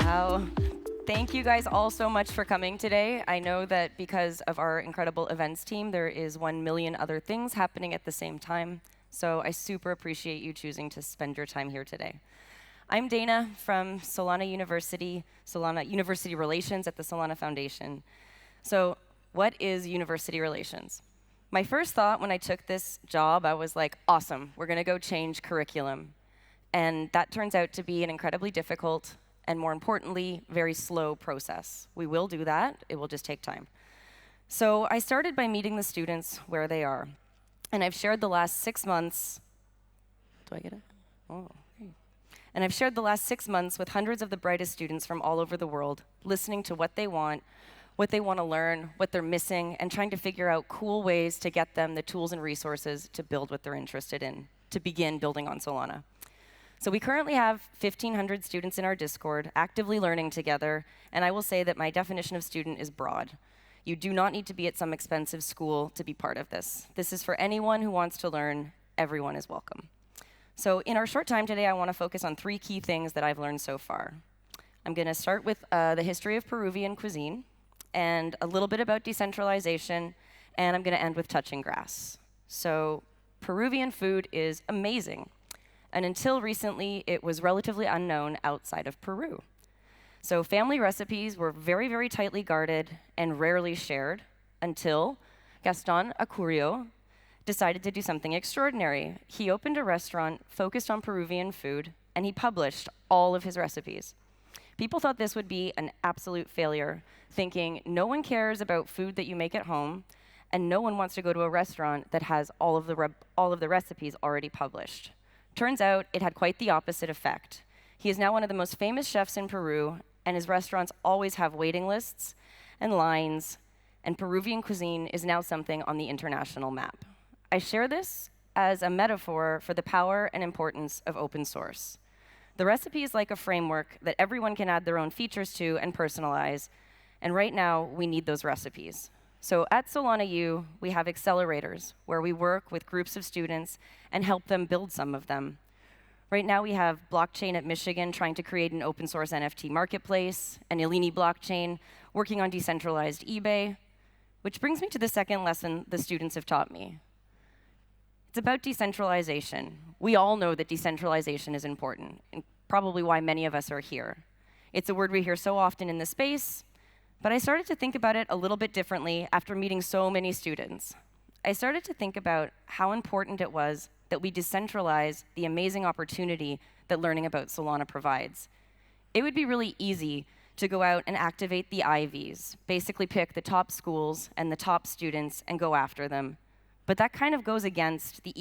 Wow. Thank you guys all so much for coming today. I know that because of our incredible events team, there is 1 million other things happening at the same time. So I super appreciate you choosing to spend your time here today. I'm Dana from Solana University Relations at the Solana Foundation. So what is university relations? My first thought when I took this job, I was like, awesome, we're gonna go change curriculum. And that turns out to be an incredibly difficult and, more importantly, very slow process. We will do that, it will just take time. So I started by meeting the students where they are. And I've shared the last 6 months, do I get it? Oh, great. And I've shared the last 6 months with hundreds of the brightest students from all over the world, listening to what they want to learn, what they're missing, and trying to figure out cool ways to get them the tools and resources to build what they're interested in, to begin building on Solana. So we currently have 1,500 students in our Discord, actively learning together, and I will say that my definition of student is broad. You do not need to be at some expensive school to be part of this. This is for anyone who wants to learn. Everyone is welcome. So in our short time today, I want to focus on 3 key things that I've learned so far. I'm going to start with the history of Peruvian cuisine, and a little bit about decentralization, and I'm going to end with touching grass. So Peruvian food is amazing. And until recently, it was relatively unknown outside of Peru. So family recipes were very, very tightly guarded and rarely shared until Gaston Acurio decided to do something extraordinary. He opened a restaurant focused on Peruvian food, and he published all of his recipes. People thought this would be an absolute failure, thinking no one cares about food that you make at home, and no one wants to go to a restaurant that has all of the recipes already published. Turns out it had quite the opposite effect. He is now one of the most famous chefs in Peru, and his restaurants always have waiting lists and lines, and Peruvian cuisine is now something on the international map. I share this as a metaphor for the power and importance of open source. The recipe is like a framework that everyone can add their own features to and personalize, and right now we need those recipes. So at Solana U, we have accelerators where we work with groups of students and help them build some of them. Right now we have Blockchain at Michigan trying to create an open source NFT marketplace, and Elini Blockchain working on decentralized eBay, which brings me to the second lesson the students have taught me. It's about decentralization. We all know that decentralization is important, and probably why many of us are here. It's a word we hear so often in the space, but I started to think about it a little bit differently after meeting so many students. I started to think about how important it was that we decentralize the amazing opportunity that learning about Solana provides. It would be really easy to go out and activate the IVs, basically pick the top schools and the top students and go after them. But that kind of goes against the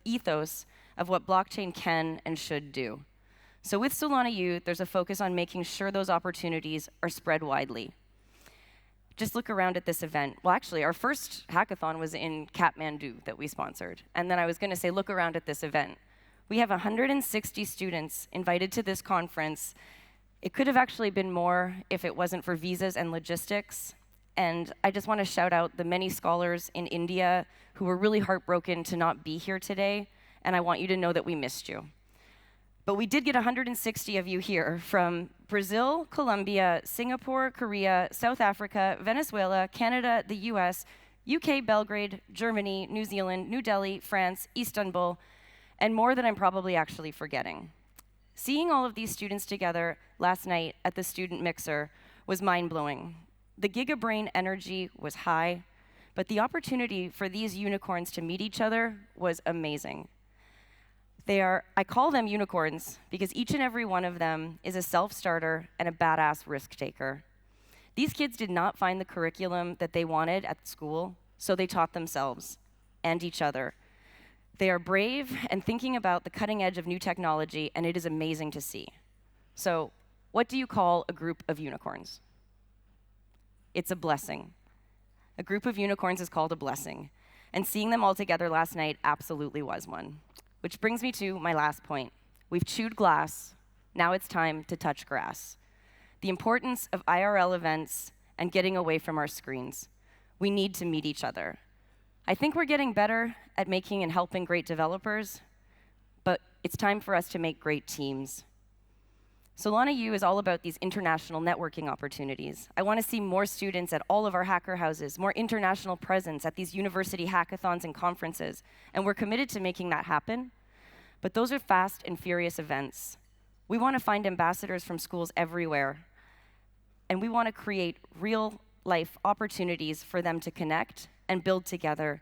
ethos of what blockchain can and should do. So with Solana U, there's a focus on making sure those opportunities are spread widely. Just look around at this event. Well, actually, our first hackathon was in Kathmandu that we sponsored. And then I was going to say, look around at this event. We have 160 students invited to this conference. It could have actually been more if it wasn't for visas and logistics. And I just want to shout out the many scholars in India who were really heartbroken to not be here today. And I want you to know that we missed you. But we did get 160 of you here from Brazil, Colombia, Singapore, Korea, South Africa, Venezuela, Canada, the US, UK, Belgrade, Germany, New Zealand, New Delhi, France, Istanbul, and more that I'm probably actually forgetting. Seeing all of these students together last night at the Student Mixer was mind-blowing. The GigaBrain energy was high, but the opportunity for these unicorns to meet each other was amazing. I call them unicorns because each and every one of them is a self-starter and a badass risk taker. These kids did not find the curriculum that they wanted at school, so they taught themselves and each other. They are brave and thinking about the cutting edge of new technology, and it is amazing to see. So, what do you call a group of unicorns? It's a blessing. A group of unicorns is called a blessing, and seeing them all together last night absolutely was one. Which brings me to my last point. We've chewed glass, now it's time to touch grass. The importance of IRL events and getting away from our screens. We need to meet each other. I think we're getting better at making and helping great developers, but it's time for us to make great teams. Solana U is all about these international networking opportunities. I want to see more students at all of our hacker houses, more international presence at these university hackathons and conferences, and we're committed to making that happen. But those are fast and furious events. We want to find ambassadors from schools everywhere, and we want to create real-life opportunities for them to connect and build together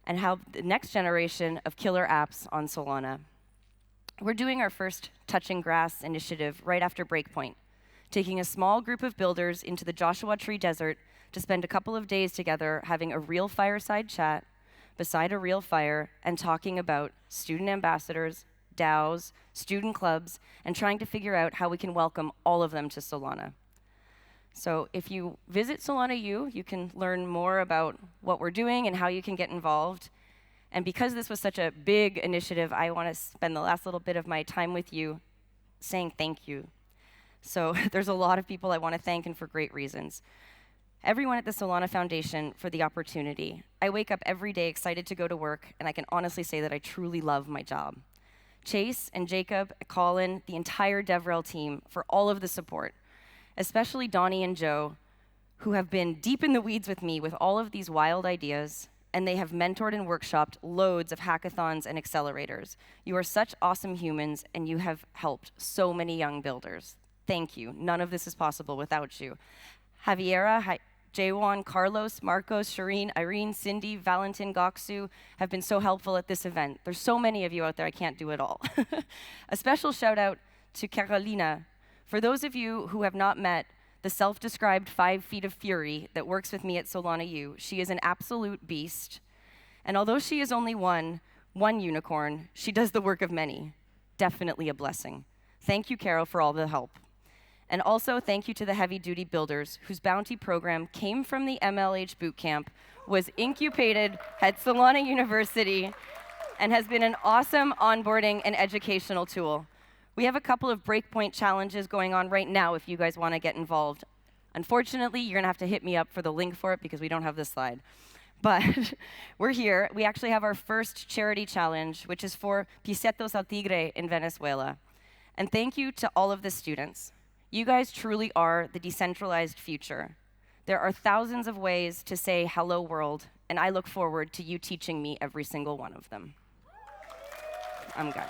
and have the next generation of killer apps on Solana. We're doing our first Touching Grass initiative right after Breakpoint, taking a small group of builders into the Joshua Tree Desert to spend a couple of days together having a real fireside chat beside a real fire and talking about student ambassadors, DAOs, student clubs, and trying to figure out how we can welcome all of them to Solana. So if you visit Solana U, you can learn more about what we're doing and how you can get involved. And because this was such a big initiative, I want to spend the last little bit of my time with you saying thank you. So there's a lot of people I want to thank, and for great reasons. Everyone at the Solana Foundation for the opportunity. I wake up every day excited to go to work, and I can honestly say that I truly love my job. Chase and Jacob, Colin, the entire DevRel team for all of the support, especially Donnie and Joe, who have been deep in the weeds with me with all of these wild ideas, and they have mentored and workshopped loads of hackathons and accelerators. You are such awesome humans, and you have helped so many young builders. Thank you. None of this is possible without you. Javiera, Jaywan, Carlos, Marcos, Shireen, Irene, Cindy, Valentin, Goksu have been so helpful at this event. There's so many of you out there, I can't do it all. A special shout out to Carolina. For those of you who have not met the self-described 5 feet of fury that works with me at Solana U, she is an absolute beast. And although she is only one unicorn, she does the work of many. Definitely a blessing. Thank you, Carol, for all the help. And also thank you to the heavy-duty builders whose bounty program came from the MLH Bootcamp, was incubated at Solana University, and has been an awesome onboarding and educational tool. We have a couple of Breakpoint challenges going on right now if you guys want to get involved. Unfortunately, you're going to have to hit me up for the link for it because we don't have this slide. But we're here. We actually have our first charity challenge, which is for Pisetos al Tigre in Venezuela. And thank you to all of the students. You guys truly are the decentralized future. There are thousands of ways to say hello world, and I look forward to you teaching me every single one of them. I'm done.